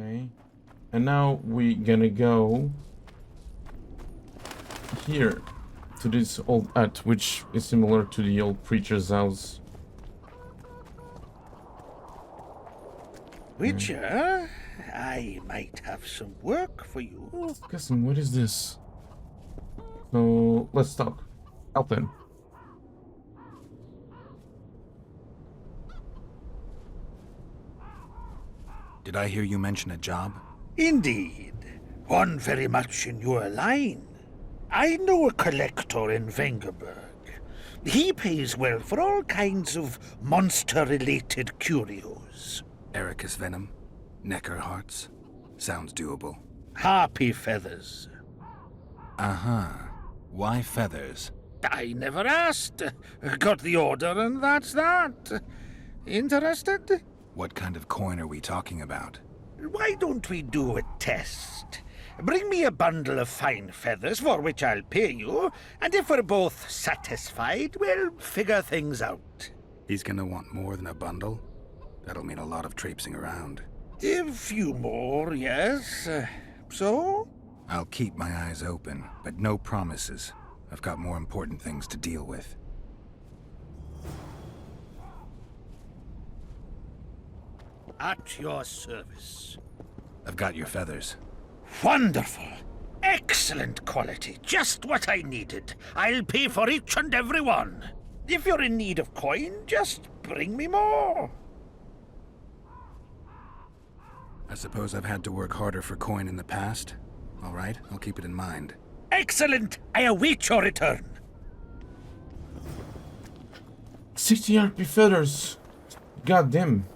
Okay. And now we gonna go here to this old hut, which is similar to the old preacher's house. Witcher, I might have some work for you. Cousin, what is this? So let's talk. Elton. Did I hear you mention a job? Indeed, one very much in your line. I know a collector in Vengerberg. He pays well for all kinds of monster-related curios. Ericus venom? Necker hearts? Sounds doable. Harpy feathers. Uh-huh. Why feathers? I never asked. Got the order and that's that. Interested? What kind of coin are we talking about? Why don't we do a test? Bring me a bundle of fine feathers, for which I'll pay you, and if we're both satisfied, we'll figure things out. He's gonna want more than a bundle? That'll mean a lot of traipsing around. A few more, yes. So? I'll keep my eyes open, but no promises. I've got more important things to deal with. At your service. I've got your feathers. Wonderful. Excellent quality. Just what I needed. I'll pay for each and every one. If you're in need of coin, just bring me more. I suppose I've had to work harder for coin in the past. All right, I'll keep it in mind. Excellent. I await your return. 60 RP feathers. God damn.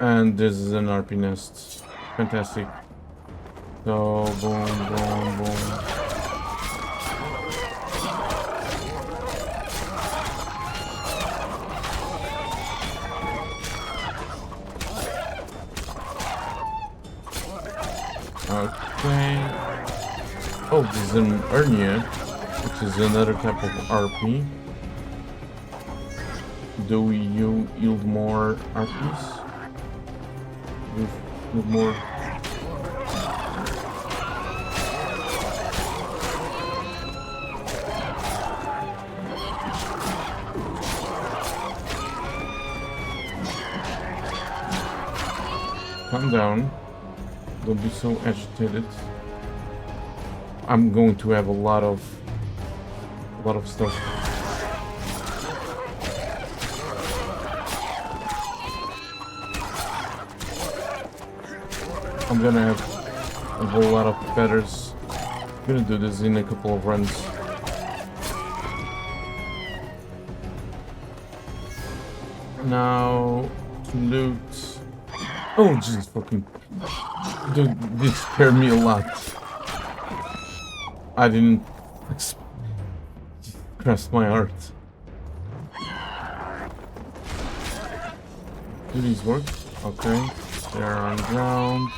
And this is an RP nest. Fantastic. So, boom, boom, boom. Okay. Oh, this is an Urnia, which is another type of RP. Do you yield more RPs? With more. Calm down. Don't be so agitated. I'm going to have a lot of stuff. I'm gonna have a whole lot of feathers. I'm gonna do this in a couple of runs. Now to loot. Oh Jesus fucking. Dude, this scared me a lot. I didn't express my heart. Do these work? Okay. They're on ground.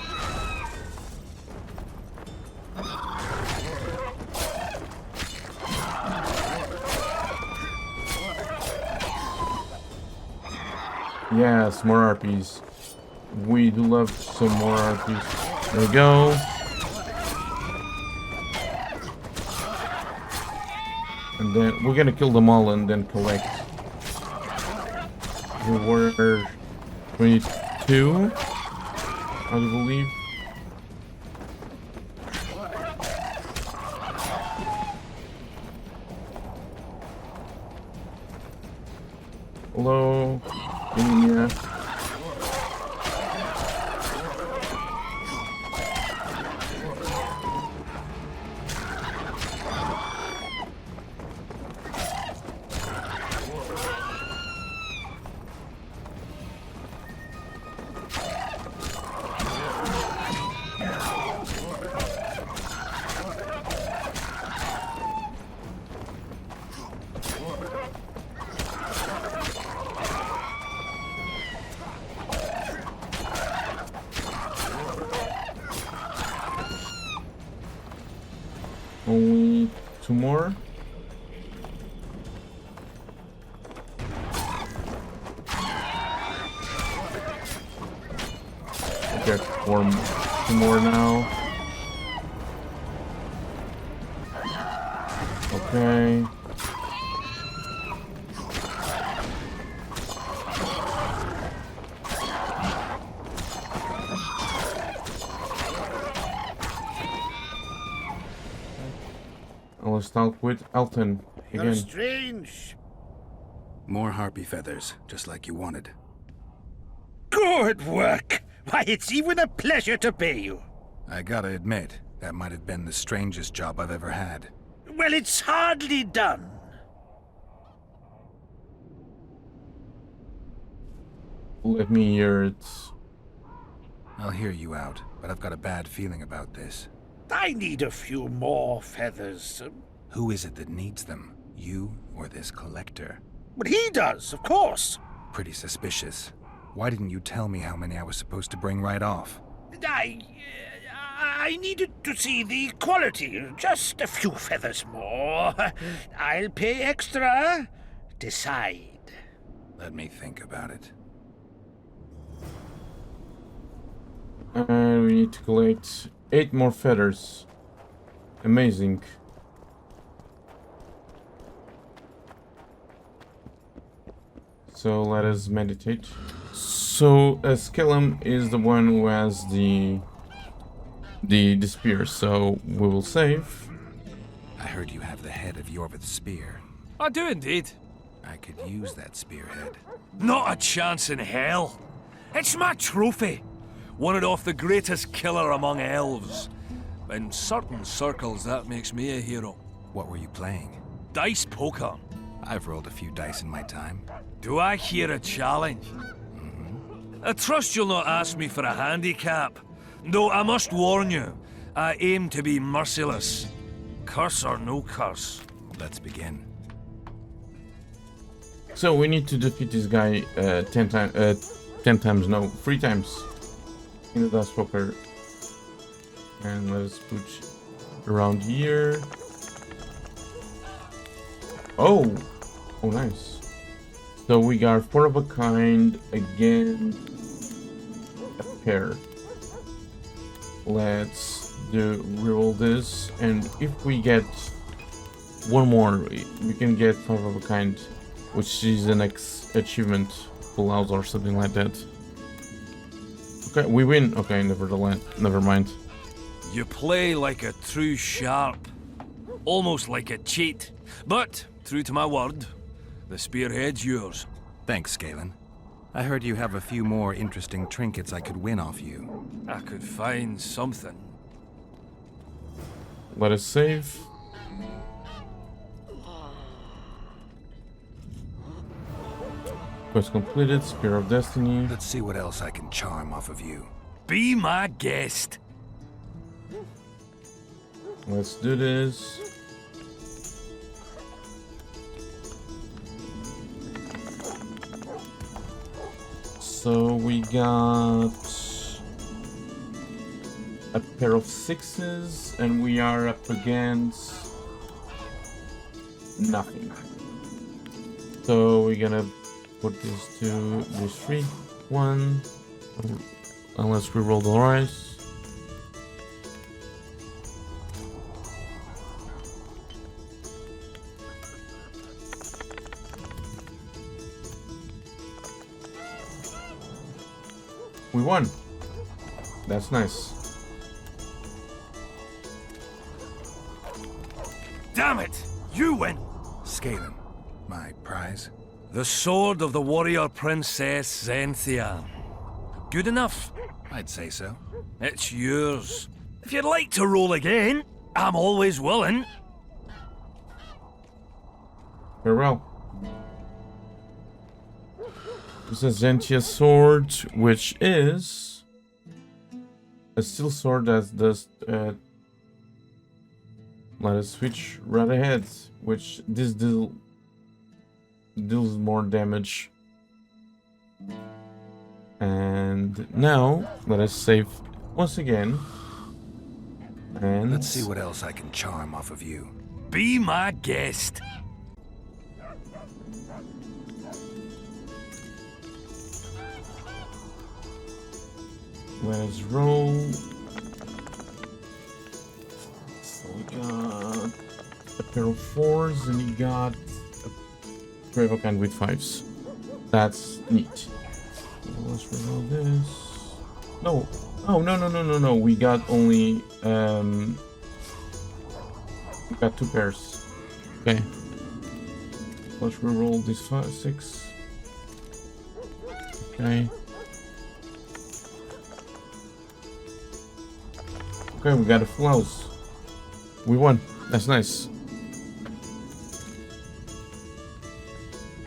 Yes, more Harpies. We do love some more Harpies. There we go. And then we're gonna kill them all and then collect. We were 22, I believe. Hello. Yeah. Only 2 more. get two more now. Okay. Let's start with Elton You're again. strange. More harpy feathers, just like you wanted. Good work. Why, it's even a pleasure to pay you. I gotta admit, that might have been the strangest job I've ever had. Well, it's hardly done. Let me hear it. I'll hear you out, but I've got a bad feeling about this. I need a few more feathers. Who is it that needs them? You or this collector? But he does, of course. Pretty suspicious. Why didn't you tell me how many I was supposed to bring right off? I needed to see the quality. Just a few feathers more. I'll pay extra. Decide. Let me think about it. And we need to collect 8 more feathers. Amazing. So let us meditate. So Skellum is the one who has the spear, so we will save. I heard you have the head of Yorvith's spear. I do indeed. I could use that spearhead. Not a chance in hell. It's my trophy. Won it off the greatest killer among elves. In certain circles, that makes me a hero. What were you playing? Dice poker. I've rolled a few dice in my time. Do I hear a challenge? I trust you'll not ask me for a handicap. Though I must warn you, I aim to be merciless. Curse or no curse. Let's begin. So we need to defeat this guy 10 times, no, 3 times in the dice poker. And let's put around here. Oh, nice. So we got 4 of a kind again. A pair. Let's reroll this, and if we get one more, we can get 5 of a kind, which is the next achievement, pull out or something like that. Okay, we win. Okay, never mind. You play like a true sharp. Almost like a cheat. But, true to my word, the spearhead's yours. Thanks, Galen. I heard you have a few more interesting trinkets I could win off you. I could find something. Let us save. Quest completed, Spear of Destiny. Let's see what else I can charm off of you. Be my guest. Let's do this. So we got a pair of 6s, and we are up against nothing. So we're gonna put this to this 3 1, unless we roll the rise. We won. That's nice. Damn it! You win! Scalen, my prize. The sword of the warrior princess Zenthia. Good enough? I'd say so. It's yours. If you'd like to roll again, I'm always willing. Farewell. This is Zentia's sword, which is a steel sword that does. Let us switch right ahead, which this deals more damage. And now let us save once again. And let's see what else I can charm off of you. Be my guest. Let us roll. So we got a pair of 4s and we got a brave kind with 5s. That's neat. So let's roll this. No. Oh, no. We got only, we got 2 pairs. Okay. Let's reroll this 6. Okay. Okay, we got a full house. We won. That's nice.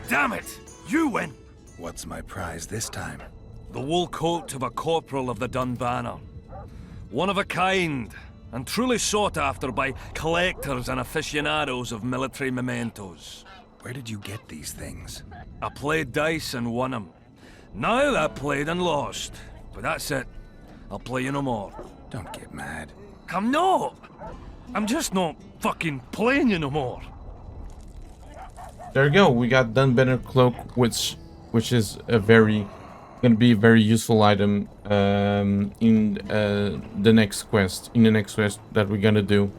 Damn it! You win! What's my prize this time? The wool coat of a corporal of the Dunbanner. One of a kind, and truly sought after by collectors and aficionados of military mementos. Where did you get these things? I played dice and won 'em. Now I played and lost. But that's it. I'll play you no more. Don't get mad. I'm not! I'm just not fucking playing you no more. There you go. We got Dunbanner cloak, which is gonna be a very useful item in the next quest. In the next quest that we're gonna do.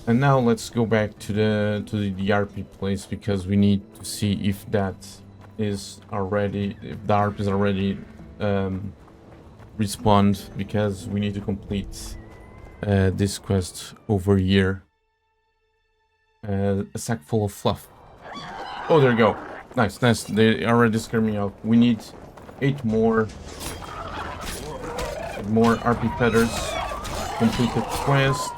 And now let's go back to the Harpy place because we need to see if that is already, if the Harpies already respawned, because we need to complete this quest over here. A sack full of fluff. Oh, there you go. Nice. They already scared me off. We need 8 more Harpy feathers. Complete the quest.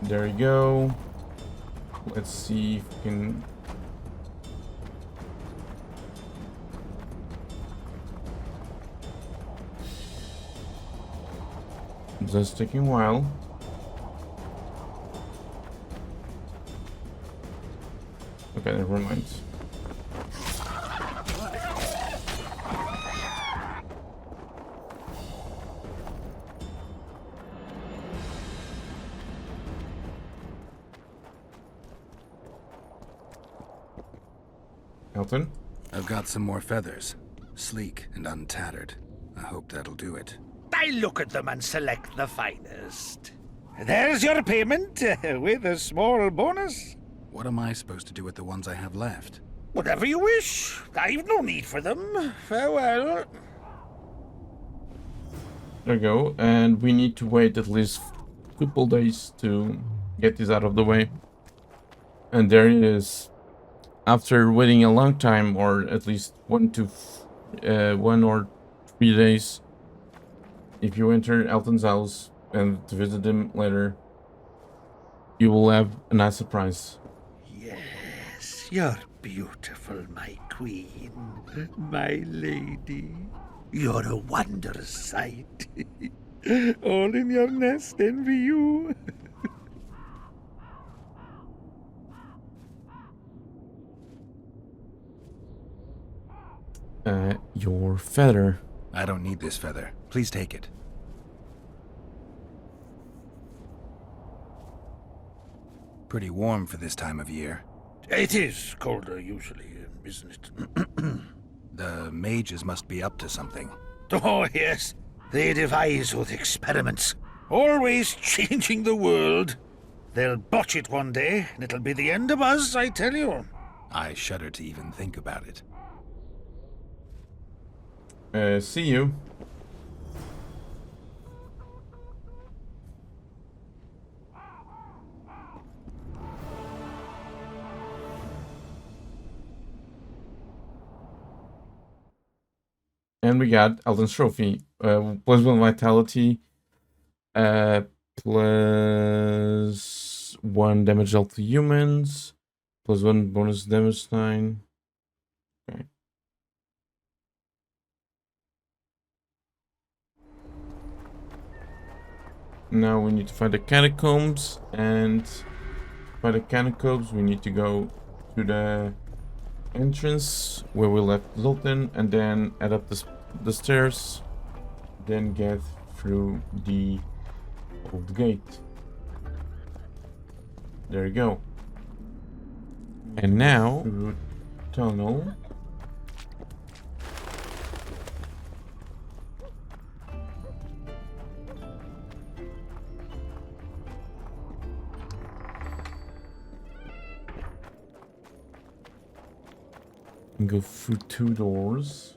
There you go. Let's see if we can. Just taking a while. Okay, never mind. Elton? I've got some more feathers. Sleek and untattered. I hope that'll do it. I look at them and select the finest. There's your payment, with a small bonus. What am I supposed to do with the ones I have left? Whatever you wish. I've no need for them. Farewell. There you go. And we need to wait at least a couple days to get this out of the way. And there it is. After waiting a long time, or at least 1 or 3 days, if you enter Elton's house and to visit him later, you will have a nice surprise. Yes, you're beautiful, my queen, my lady. You're a wondrous sight. All in your nest envy you. Your feather. I don't need this feather. Please take it. Pretty warm for this time of year. It is colder usually, isn't it? The mages must be up to something. Oh, yes. They devise those experiments. Always changing the world. They'll botch it one day, and it'll be the end of us, I tell you. I shudder to even think about it. See you. And we got Elton's trophy. +1 vitality. +1 damage dealt to humans. +1 bonus damage sign. Okay. Now we need to find the catacombs, and by the catacombs we need to go to the entrance where we left Zoltan, and then head up the stairs, then get through the old gate. There you go. And now tunnel. And go through 2 doors.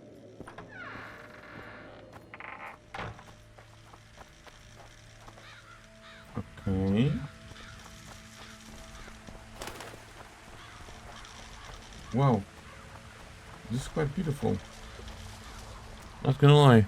Okay. Wow. This is quite beautiful. Not gonna lie.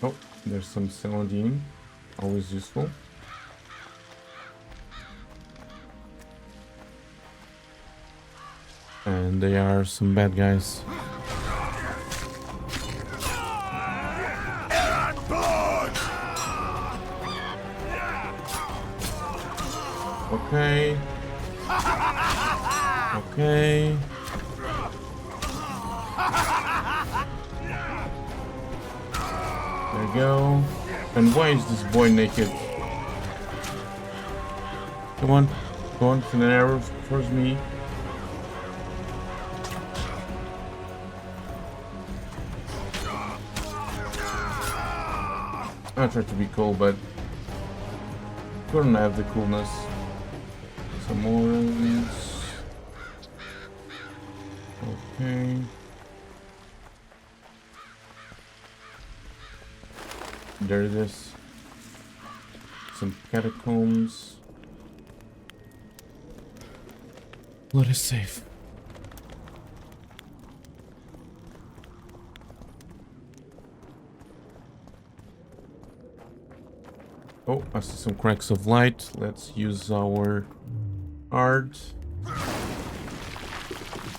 Oh, there's some celandine, always useful. And they are some bad guys. Okay. Okay. There you go. And why is this boy naked? Come on. Go on, send an arrow towards me. I tried to be cool, but couldn't have the coolness. Some more of these. Okay. There it is. Some catacombs. Blood is safe. Oh, I see some cracks of light. Let's use our art.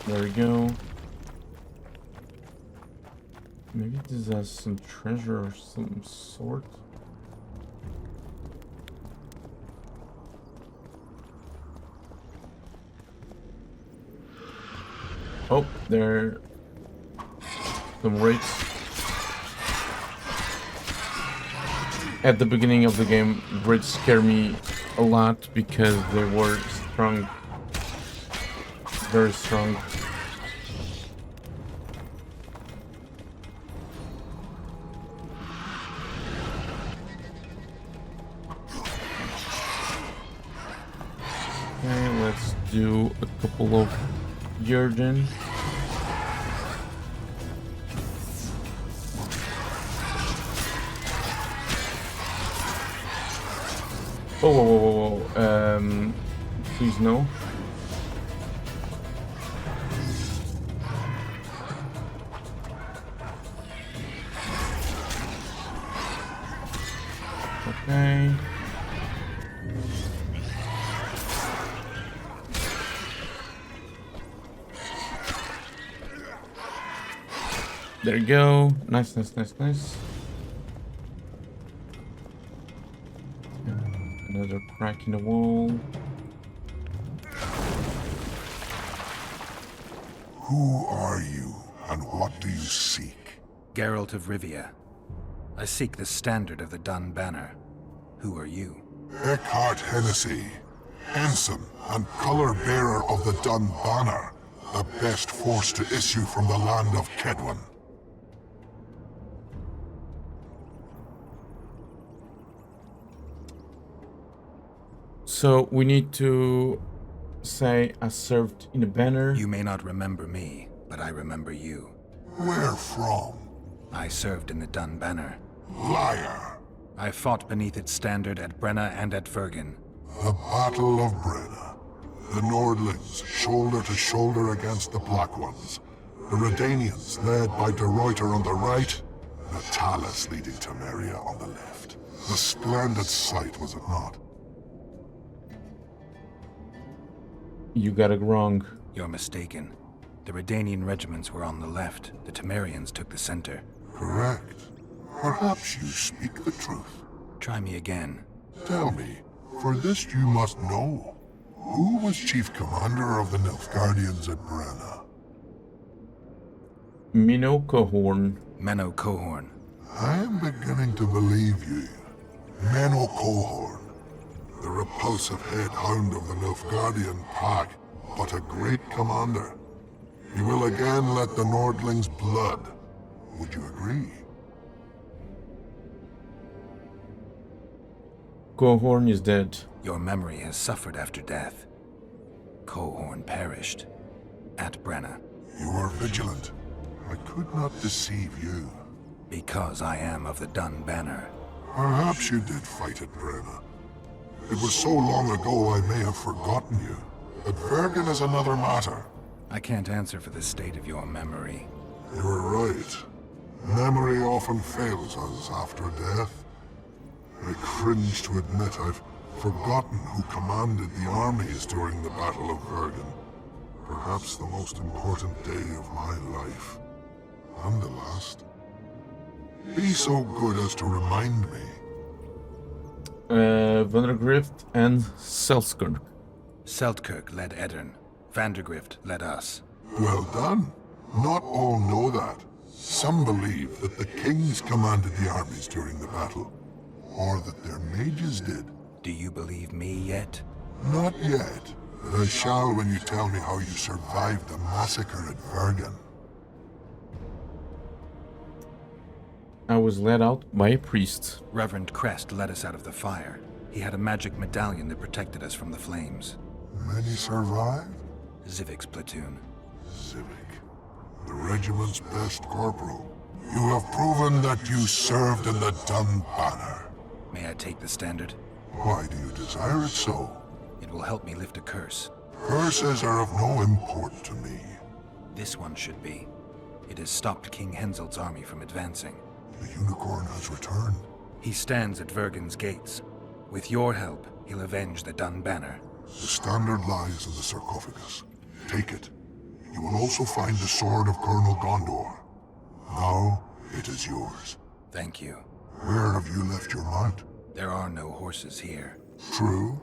There we go. Maybe this has some treasure or some sort. Oh, there are some rates. At the beginning of the game, raids scare me a lot because they were strong. Very strong. Okay, let's do a couple of Vergen. Oh, whoa, whoa, whoa, whoa. Please no. Okay. There you go. Nice, nice, nice, nice. Another crack in the wall. Who are you, and what do you seek? Geralt of Rivia. I seek the standard of the Dun Banner. Who are you? Eckhart Hennessy, ensign and color-bearer of the Dun Banner, the best force to issue from the land of Kedwen. So we need to say I served in a banner. You may not remember me, but I remember you. Where from? I served in the Dun Banner. Liar. I fought beneath its standard at Brenna and at Vergen. The Battle of Brenna. The Nordlings, shoulder to shoulder against the Black Ones. The Redanians, led by De Ruyter on the right. The Talus leading to Meria on the left. A splendid sight, was it not? You got it wrong. You're mistaken. The Redanian regiments were on the left. The Temerians took the center. Correct. Perhaps you speak the truth. Try me again. Tell me, for this you must know. Who was chief commander of the Nilfgaardians at Brenna? Minnow Cohorn. Menno Cohorn. I am beginning to believe you. Menno Cohorn, the repulsive head hound of the Nilfgaardian pack, but a great commander. He will again let the Nordlings' blood. Would you agree? Cohorn is dead. Your memory has suffered after death. Cohorn perished. At Brenna. You are vigilant. I could not deceive you. Because I am of the Dun Banner. Perhaps you did fight at Brenna. It was so long ago I may have forgotten you. But Vergen is another matter. I can't answer for the state of your memory. You are right. Memory often fails us after death. I cringe to admit I've forgotten who commanded the armies during the Battle of Vergen. Perhaps the most important day of my life. And the last. Be so good as to remind me. Vandergrift and Selskirk. Seltkirk led Eddern. Vandergrift led us. Well done. Not all know that. Some believe that the kings commanded the armies during the battle, or that their mages did. Do you believe me yet? Not yet, but I shall when you tell me how you survived the massacre at Vergen. I was led out by a priest. Reverend Crest led us out of the fire. He had a magic medallion that protected us from the flames. Many survived? Zivik's platoon. Civic, the regiment's best corporal. You have proven that you served in the Dun Banner. May I take the standard? Why do you desire it so? It will help me lift a curse. Curses are of no import to me. This one should be. It has stopped King Henselt's army from advancing. The unicorn has returned. He stands at Vergen's gates. With your help, he'll avenge the Dun Banner. The standard lies in the sarcophagus. Take it. You will also find the sword of Colonel Gondor. Now, it is yours. Thank you. Where have you left your mount? There are no horses here. True.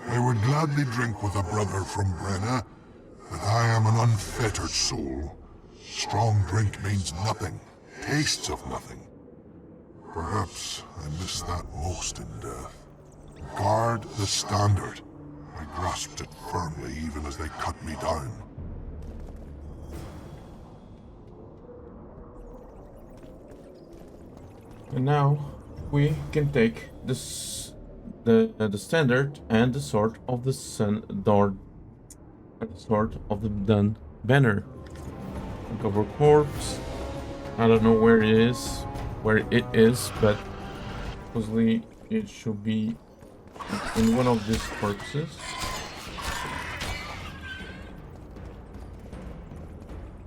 I would gladly drink with a brother from Brenna, but I am an unfettered soul. Strong drink means nothing, tastes of nothing. Perhaps I miss that most in death. Guard the standard. I grasped it firmly even as they cut me down. And now we can take the standard and the sword of the sword of the Dun Banner. Uncover corpse. I don't know where it is, but supposedly it should be in one of these corpses.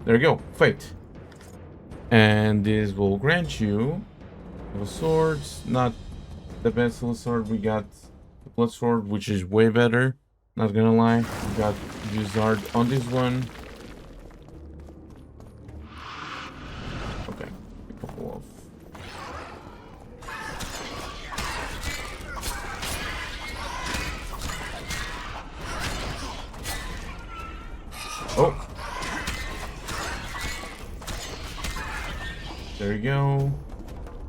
There you go, fate. And this will grant you a sword, not the best sword. We got the blood sword, which is way better. Not gonna lie, we got Wizard on this one. Okay, a couple of. Oh, there you go.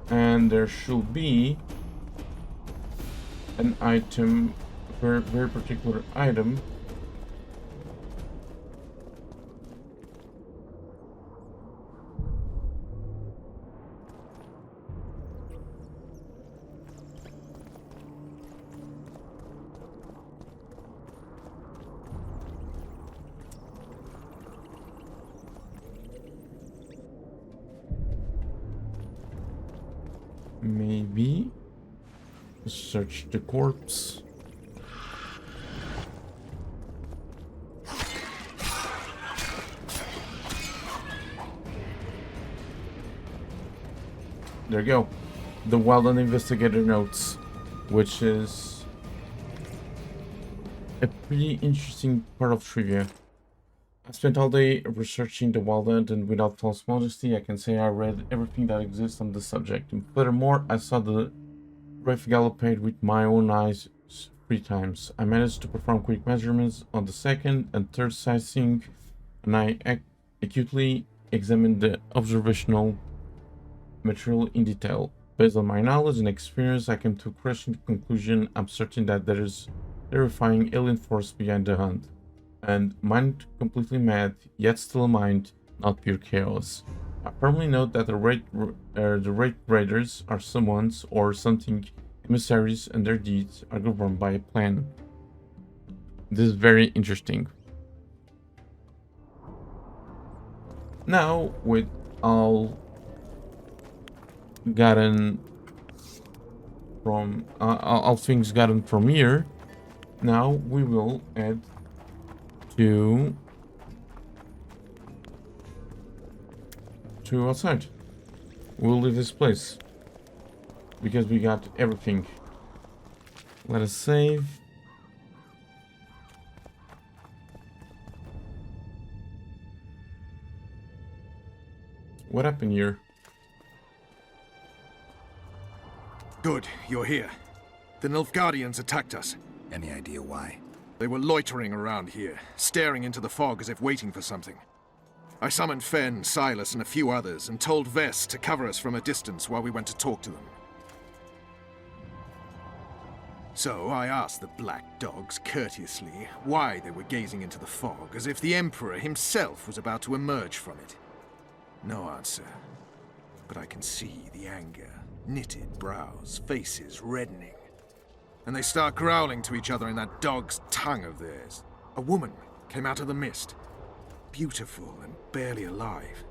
And there should be an item, very particular item. Maybe search the corpse. There you go. The Wildland Investigator notes, which is a pretty interesting part of trivia. I spent all day researching the Wildland, and without false modesty, I can say I read everything that exists on the subject. And furthermore, I saw the Wraith Gallopade with my own eyes 3 times. I managed to perform quick measurements on the second and third sightseeing, and I acutely examined the observational material in detail. Based on my knowledge and experience, I came to a crushing conclusion. I'm certain that there is terrifying alien force behind the hunt. And mind completely mad, yet still a mind, not pure chaos. I firmly note that the Wraith Raiders are someone's or something emissaries, and their deeds are governed by a plan. This is very interesting. Now, with all gotten from all things gotten from here, now we will add to outside. We'll leave this place because we got everything. Let us save. What happened here? Good, you're here. The Nilfgaardians attacked us. Any idea why? They were loitering around here, staring into the fog as if waiting for something. I summoned Fen, Silas, and a few others, and told Vess to cover us from a distance while we went to talk to them. So I asked the black dogs courteously why they were gazing into the fog, as if the Emperor himself was about to emerge from it. No answer. But I can see the anger, knitted brows, faces reddening. And they start growling to each other in that dog's tongue of theirs. A woman came out of the mist, beautiful and barely alive.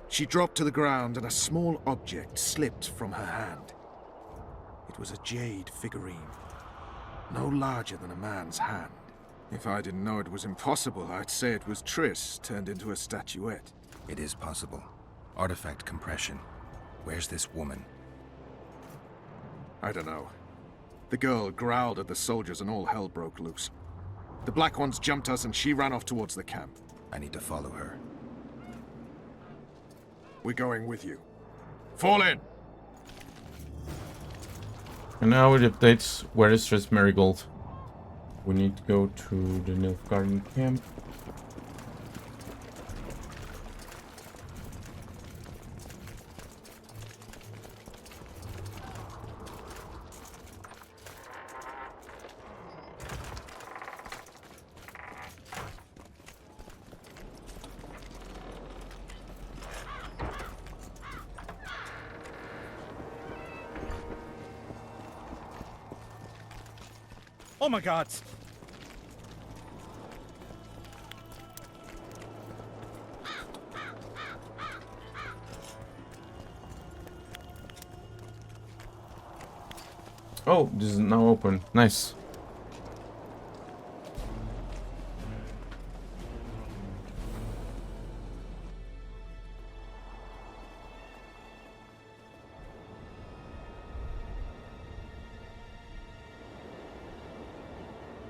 She dropped to the ground and a small object slipped from her hand. It was a jade figurine, no larger than a man's hand. If I didn't know it was impossible, I'd say it was Triss turned into a statuette. It is possible. Artifact compression. Where's this woman? I don't know. The girl growled at the soldiers and all hell broke loose. The black ones jumped us and she ran off towards the camp. I need to follow her. We're going with you. Fall in! And now it updates where is Triss Marigold. We need to go to the Nilfgaardian camp. Oh my god! Oh, this is now open. Nice.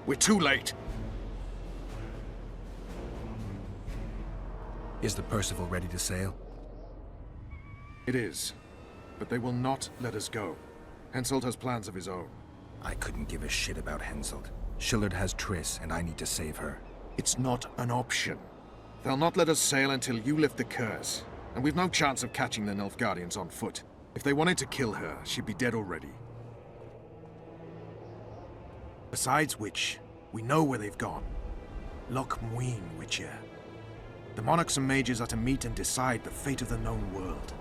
We're too late. Is the Percival ready to sail? It is. But they will not let us go. Henselt has plans of his own. I couldn't give a shit about Henselt. Shillard has Triss, and I need to save her. It's not an option. They'll not let us sail until you lift the curse. And we've no chance of catching the Nilfgaardians on foot. If they wanted to kill her, she'd be dead already. Besides which, we know where they've gone. Loch Muin, Witcher. The monarchs and mages are to meet and decide the fate of the known world.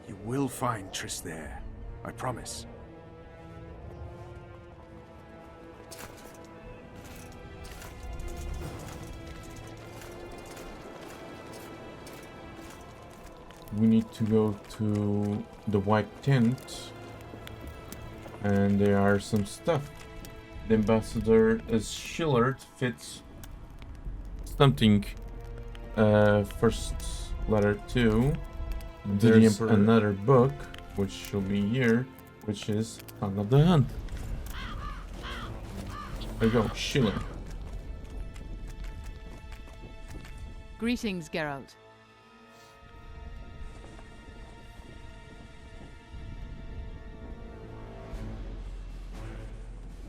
You will find Triss there, I promise. We need to go to the White Tent. And there are some stuff. The ambassador is Shillard fits something. First letter 2. There's another book, which should be here, which is Song of the Hunt. There you go, Shillard. Greetings, Geralt.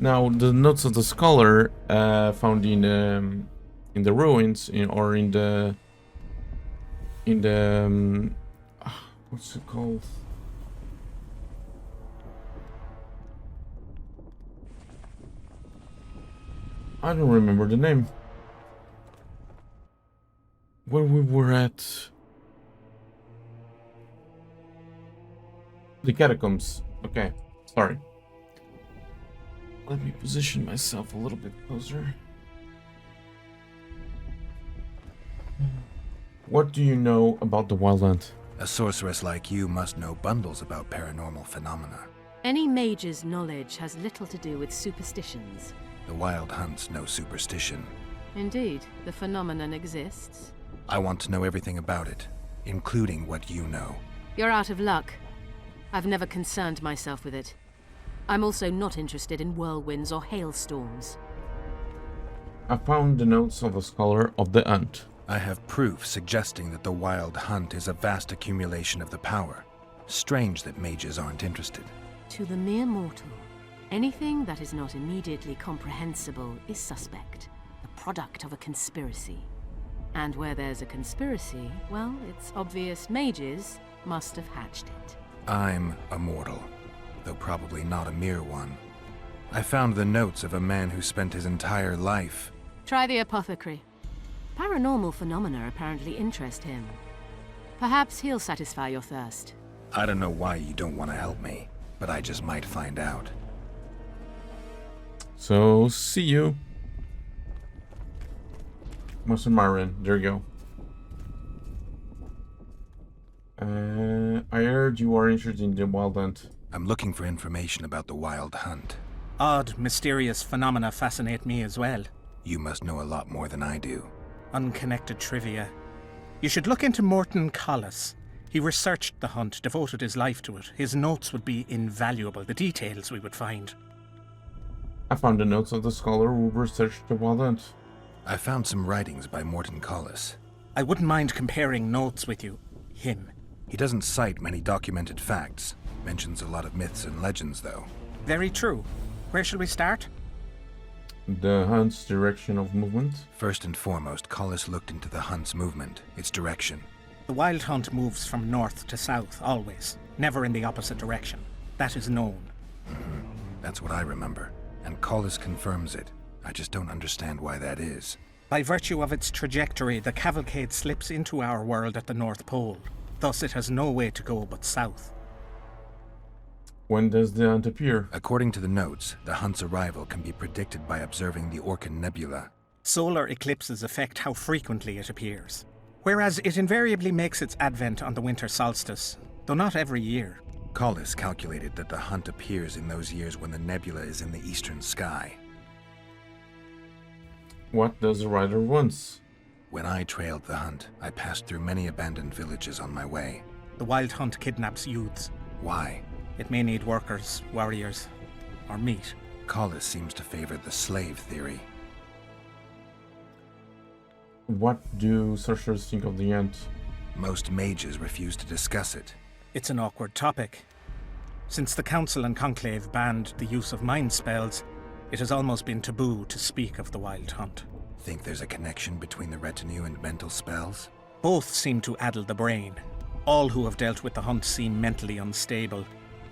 Now, the notes of the scholar found in the ruins, or in the what's it called? I don't remember the name. Where we were at the catacombs. Okay, sorry. Let me position myself a little bit closer. What do you know about the wildland? A sorceress like you must know bundles about paranormal phenomena. Any mage's knowledge has little to do with superstitions. The Wild Hunt's no superstition. Indeed, the phenomenon exists. I want to know everything about it, including what you know. You're out of luck. I've never concerned myself with it. I'm also not interested in whirlwinds or hailstorms. I found the notes of a scholar of the hunt. I have proof suggesting that the Wild Hunt is a vast accumulation of the power. Strange that mages aren't interested. To the mere mortal, anything that is not immediately comprehensible is suspect, the product of a conspiracy. And where there's a conspiracy, well, it's obvious mages must have hatched it. I'm a mortal, though probably not a mere one. I found the notes of a man who spent his entire life. Try the apothecary. Paranormal phenomena apparently interest him. Perhaps he'll satisfy your thirst. I don't know why you don't want to help me, but I just might find out. So, see you. Master Marin, there you go. I heard you are interested in the Wild Hunt. I'm looking for information about the Wild Hunt. Odd, mysterious phenomena fascinate me as well. You must know a lot more than I do. Unconnected trivia. You should look into Morton Collis. He researched the hunt, devoted his life to it. His notes would be invaluable, the details we would find. I found the notes of the scholar who researched the Wild Hunt. I found some writings by Morton Collis. I wouldn't mind comparing notes with you. Him. He doesn't cite many documented facts. Mentions a lot of myths and legends, though. Very true. Where shall we start? The hunt's direction of movement. First and foremost, Collis looked into the hunt's movement, its direction. The Wild Hunt moves from north to south, always. Never in the opposite direction. That is known. That's what I remember. And Collis confirms it. I just don't understand why that is. By virtue of its trajectory, the cavalcade slips into our world at the North Pole. Thus it has no way to go but south. When does the hunt appear? According to the notes, the hunt's arrival can be predicted by observing the Orcan Nebula. Solar eclipses affect how frequently it appears, whereas it invariably makes its advent on the winter solstice, though not every year. Collis calculated that the hunt appears in those years when the nebula is in the eastern sky. What does the rider want? When I trailed the hunt, I passed through many abandoned villages on my way. The Wild Hunt kidnaps youths. Why? It may need workers, warriors, or meat. Collis seems to favor the slave theory. What do sorcerers think of the hunt? Most mages refuse to discuss it. It's an awkward topic. Since the Council and Conclave banned the use of mind spells, it has almost been taboo to speak of the Wild Hunt. Think there's a connection between the retinue and mental spells? Both seem to addle the brain. All who have dealt with the hunt seem mentally unstable.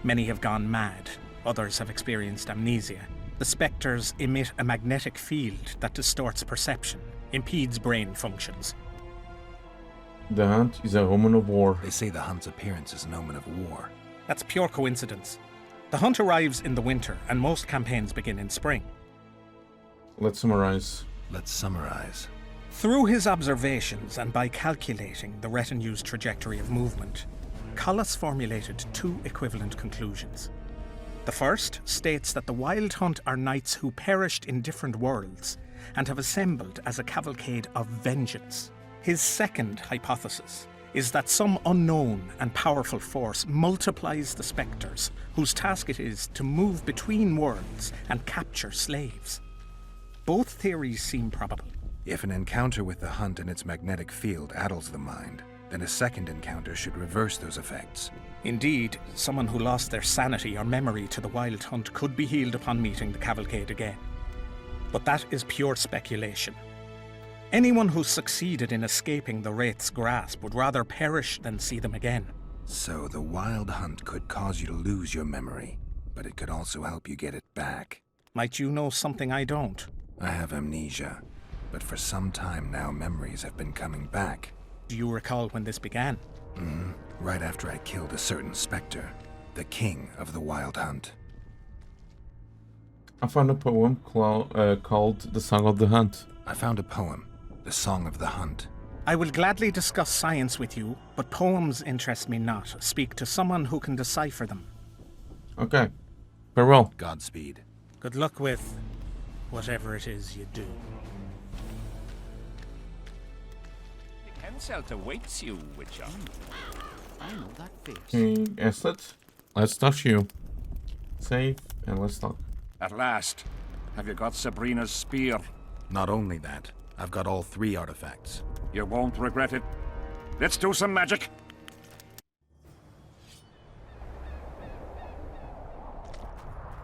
Many have gone mad. Others have experienced amnesia. The spectres emit a magnetic field that distorts perception, impedes brain functions. The hunt is a omen of war. They say the hunt's appearance is an omen of war. That's pure coincidence. The hunt arrives in the winter, and most campaigns begin in spring. Let's summarize. Let's summarize. Through his observations and by calculating the retinue's trajectory of movement, Collis formulated two equivalent conclusions. The first states that the Wild Hunt are knights who perished in different worlds and have assembled as a cavalcade of vengeance. His second hypothesis is that some unknown and powerful force multiplies the spectres, whose task it is to move between worlds and capture slaves. Both theories seem probable. If an encounter with the hunt and its magnetic field addles the mind, then a second encounter should reverse those effects. Indeed, someone who lost their sanity or memory to the wild hunt could be healed upon meeting the cavalcade again. But that is pure speculation. Anyone who succeeded in escaping the Wraith's grasp would rather perish than see them again. So the wild hunt could cause you to lose your memory, but it could also help you get it back. Might you know something I don't? I have amnesia, but for some time now memories have been coming back. Do you recall when this began? Right after I killed a certain specter, the king of the wild hunt. I found a poem called The Song of the Hunt. I found a poem, The Song of the Hunt. I will gladly discuss science with you, but poems interest me not. Speak to someone who can decipher them. Okay. Farewell. Godspeed. Good luck with whatever it is you do. Henselt awaits you, Witcher. I know that face. King Henselt, let's touch you. Save and let's talk. At last. Have you got Sabrina's spear? Not only that, I've got all 3 artifacts. You won't regret it. Let's do some magic.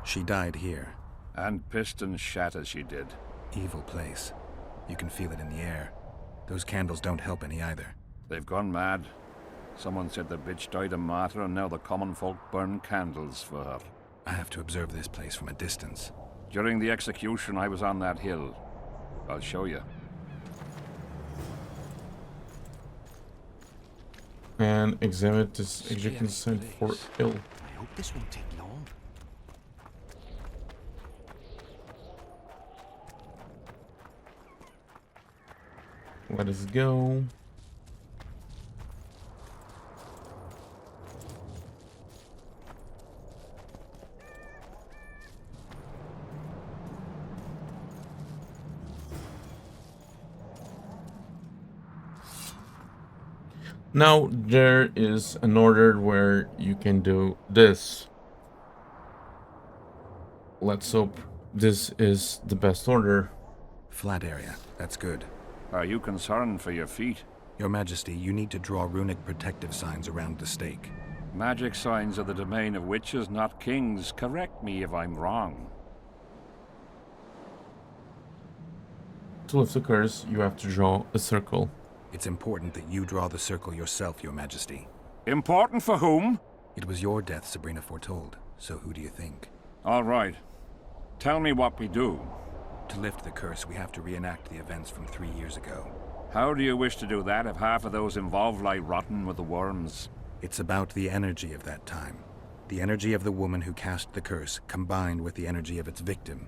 She died here. And pissed and shat as she did. Evil place. You can feel it in the air. Those candles don't help any either. They've gone mad. Someone said the bitch died a martyr and now the common folk burn candles for her. I have to observe this place from a distance. During the execution, I was on that hill. I'll show you. And examine this execution sent for ill. I hope this won't take long. Let us go. Now there is an order where you can do this. Let's hope this is the best order. Flat area. That's good. Are you concerned for your feet? Your Majesty, you need to draw runic protective signs around the stake. Magic signs are the domain of witches, not kings. Correct me if I'm wrong. To lift the curse, you have to draw a circle. It's important that you draw the circle yourself, Your Majesty. Important for whom? It was your death Sabrina foretold, so who do you think? All right. Tell me what we do. To lift the curse, we have to reenact the events from 3 years ago. How do you wish to do that if half of those involved lie rotten with the worms? It's about the energy of that time. The energy of the woman who cast the curse, combined with the energy of its victim.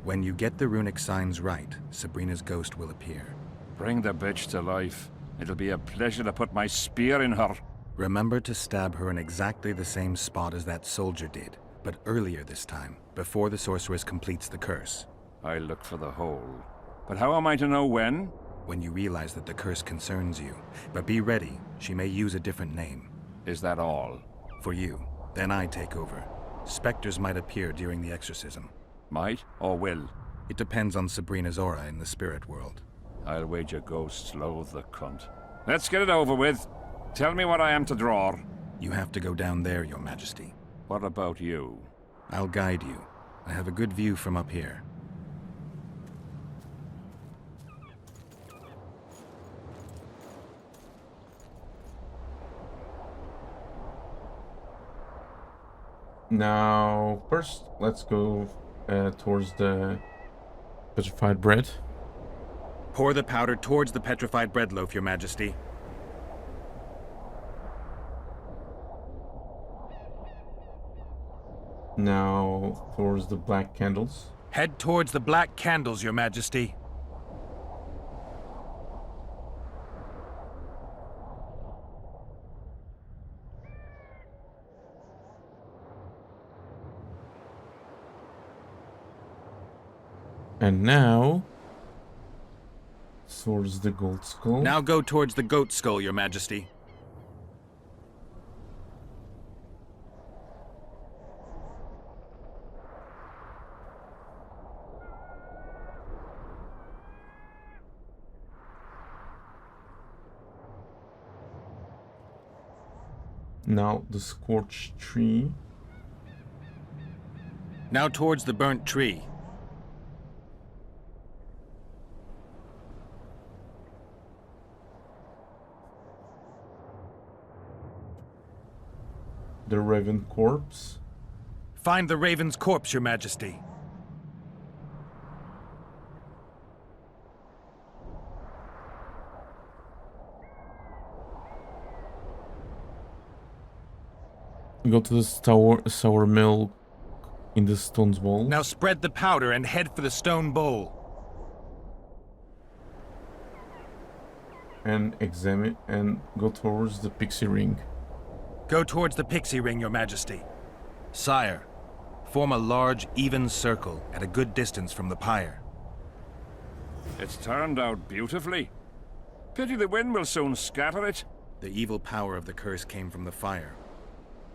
When you get the runic signs right, Sabrina's ghost will appear. Bring the bitch to life. It'll be a pleasure to put my spear in her. Remember to stab her in exactly the same spot as that soldier did, but earlier this time, before the sorceress completes the curse. I'll look for the hole. But how am I to know when? When you realize that the curse concerns you. But be ready, she may use a different name. Is that all? For you. Then I take over. Spectres might appear during the exorcism. Might or will? It depends on Sabrina's aura in the spirit world. I'll wager ghosts loathe the cunt. Let's get it over with. Tell me what I am to draw. You have to go down there, Your Majesty. What about you? I'll guide you. I have a good view from up here. Now, first, let's go towards the petrified bread. Pour the powder towards the petrified bread loaf, Your Majesty. Now, towards the black candles. Head towards the black candles, Your Majesty. And now, towards the gold skull. Now go towards the goat skull, Your Majesty. Now the scorched tree. Now towards the burnt tree. The raven corpse. Find the raven's corpse, Your Majesty. Go to the sour milk in the stone's bowl. Now spread the powder and head for the stone bowl. And examine and go towards the pixie ring. Go towards the pixie ring, Your Majesty. Sire, form a large, even circle at a good distance from the pyre. It's turned out beautifully. Pity the wind will soon scatter it. The evil power of the curse came from the fire.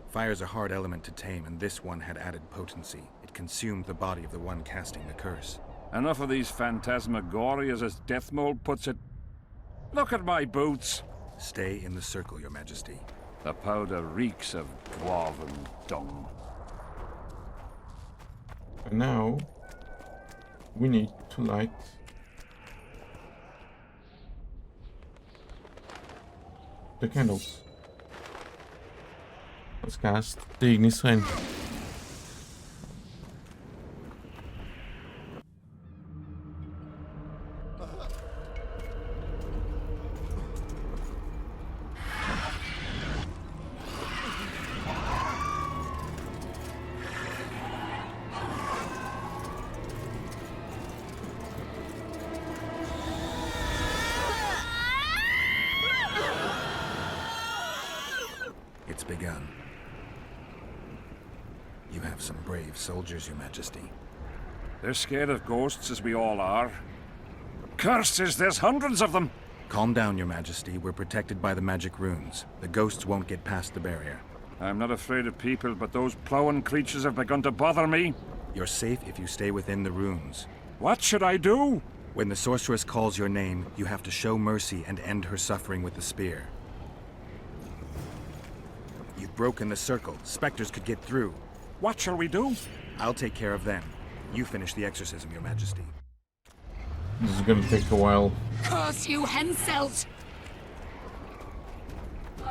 Fire's a hard element to tame, and this one had added potency. It consumed the body of the one casting the curse. Enough of these phantasmagorias, as Deathmold puts it. Look at my boots. Stay in the circle, Your Majesty. The powder reeks of dwarven dung. And now we need to light the candles. Let's cast the Ignis Rain. It's begun. You have some brave soldiers, Your Majesty. They're scared of ghosts, as we all are. Curses, there's hundreds of them! Calm down, Your Majesty. We're protected by the magic runes. The ghosts won't get past the barrier. I'm not afraid of people, but those plowing creatures have begun to bother me. You're safe if you stay within the runes. What should I do? When the sorceress calls your name, you have to show mercy and end her suffering with the spear. You've broken the circle. Spectres could get through. What shall we do? I'll take care of them. You finish the exorcism, Your Majesty. This is gonna take a while. Curse you, Henselt!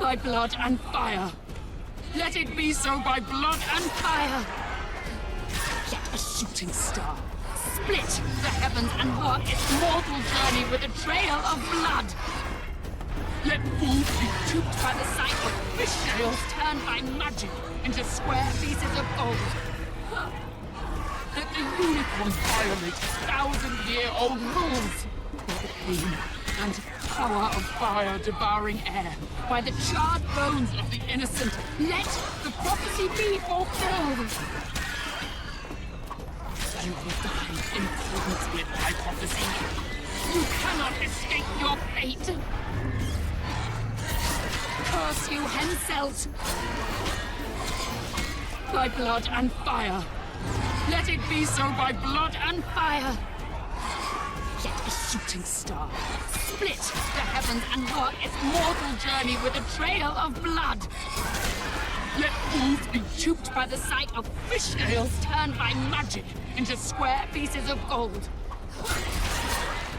By blood and fire! Let it be so by blood and fire! Let a shooting star split the heavens and mark its mortal journey with a trail of blood! Let fools be duped by the sight of fish scales turned by magic into square pieces of gold. Let the unicorn violate 1,000-year-old rules. By the pain and power of fire devouring air, by the charred bones of the innocent, let the prophecy be fulfilled. You will die in accordance with my prophecy. You cannot escape your fate. Curse you, Henselt! By blood and fire. Let it be so by blood and fire. Let a shooting star split the heavens and mark its mortal journey with a trail of blood. Let fools be duped by the sight of fish scales turned by magic into square pieces of gold.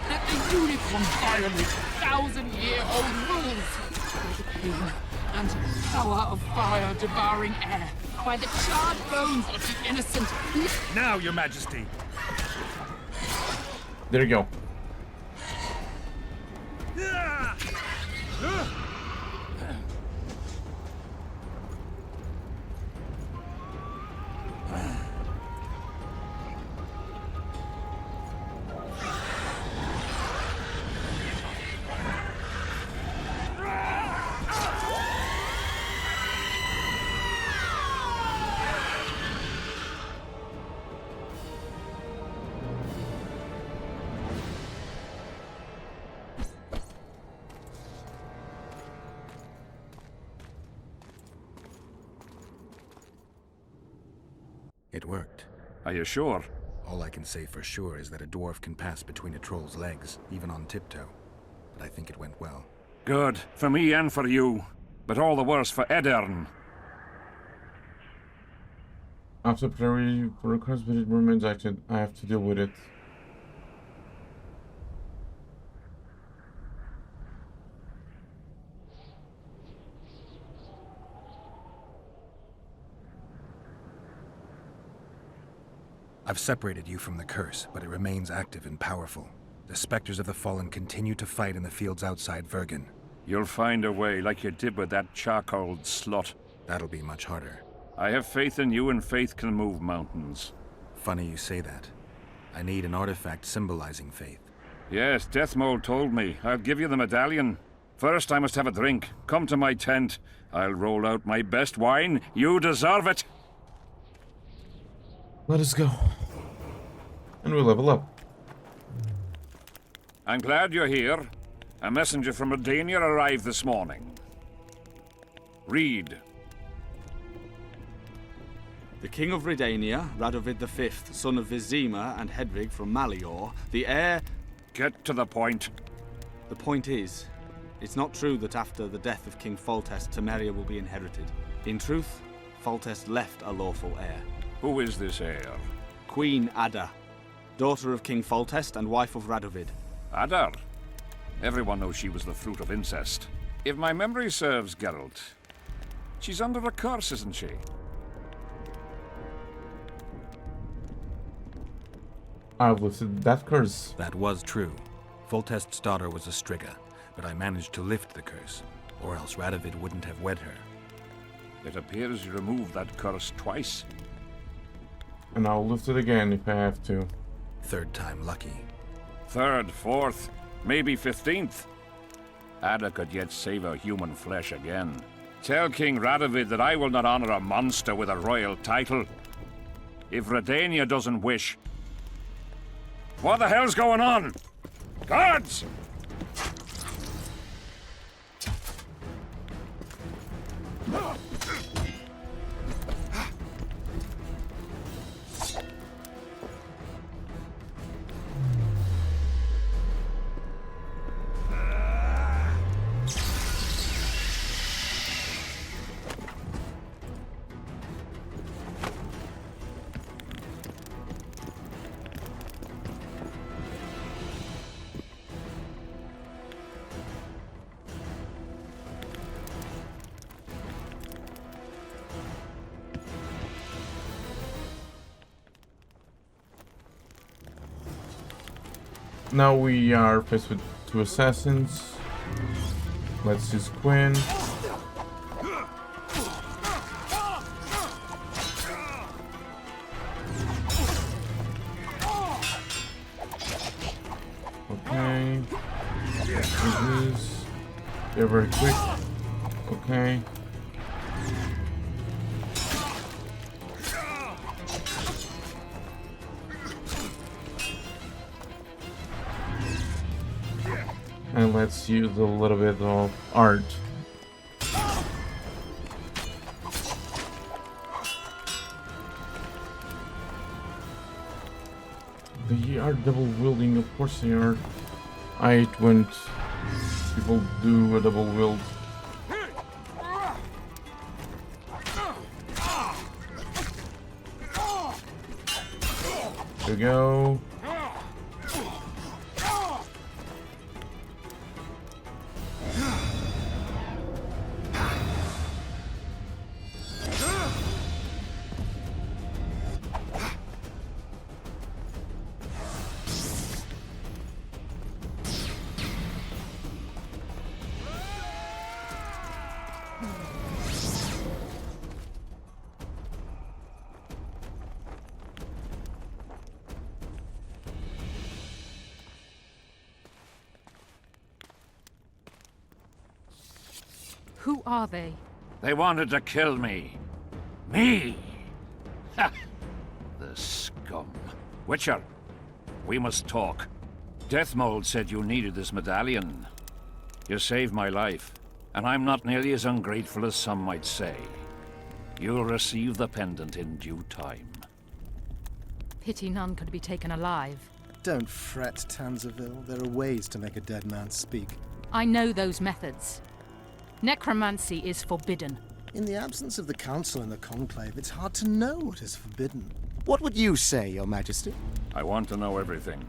Let the unicorn violate 1,000-year-old rules. By the pain and power of fire devouring air, by the charred bones of the innocent. Now, Your Majesty! There you go. It worked. Are you sure? All I can say for sure is that a dwarf can pass between a troll's legs, even on tiptoe. But I think it went well. Good. For me and for you. but all the worse for Edern. After priority request, but it remains active. I have to deal with it. I've separated you from the curse, but it remains active and powerful. The specters of the fallen continue to fight in the fields outside Vergen. You'll find a way, like you did with that charcoal slut. That'll be much harder. I have faith in you, and faith can move mountains. Funny you say that. I need an artifact symbolizing faith. Yes, Deathmold told me. I'll give you the medallion. First, I must have a drink. Come to my tent. I'll roll out my best wine. You deserve it! Let us go. And we level up. I'm glad you're here. A messenger from Redania arrived this morning. Read. The King of Redania, Radovid V, son of Vizima and Hedvig from Malior, the heir... Get to the point. The point is, it's not true that after the death of King Foltest, Temeria will be inherited. In truth, Foltest left a lawful heir. Who is this heir? Queen Ada, daughter of King Foltest and wife of Radovid. Adar? Everyone knows she was the fruit of incest. If my memory serves, Geralt, she's under a curse, isn't she? I've lifted that curse. That was true. Foltest's daughter was a Striga, but I managed to lift the curse, or else Radovid wouldn't have wed her. It appears you removed that curse twice. And I'll lift it again if I have to. Third time lucky. Third, fourth, maybe 15th. Ada could yet savor human flesh again. Tell King Radovid that I will not honor a monster with a royal title. If Redania doesn't wish... What the hell's going on? Guards! Now we are faced with two assassins. Let's use Quinn. Okay. They're very quick. Okay. And let's use a little bit of art. They are double wielding, of course they are. I hate when people do a double wield. There we go. Who are they? They wanted to kill me. Me! Ha! The scum. Witcher, we must talk. Deathmold said you needed this medallion. You saved my life, and I'm not nearly as ungrateful as some might say. You'll receive the pendant in due time. Pity none could be taken alive. Don't fret, Tanzaville. There are ways to make a dead man speak. I know those methods. Necromancy is forbidden. In the absence of the Council and the Conclave, it's hard to know what is forbidden. What would you say, Your Majesty? I want to know everything.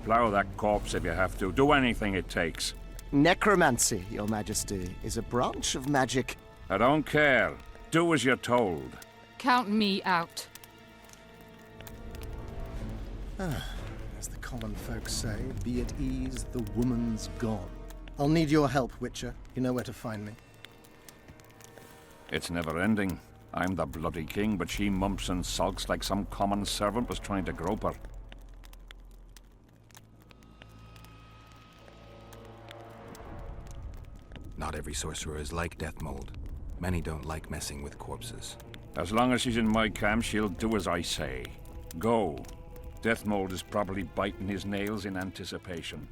Plow that corpse if you have to. Do anything it takes. Necromancy, Your Majesty, is a branch of magic. I don't care. Do as you're told. Count me out. As the common folk say, be at ease, the woman's gone. I'll need your help, Witcher. You know where to find me. It's never ending. I'm the bloody king, but she mumps and sulks like some common servant was trying to grope her. Not every sorcerer is like Deathmold. Many don't like messing with corpses. As long as she's in my camp, she'll do as I say. Go. Deathmold is probably biting his nails in anticipation.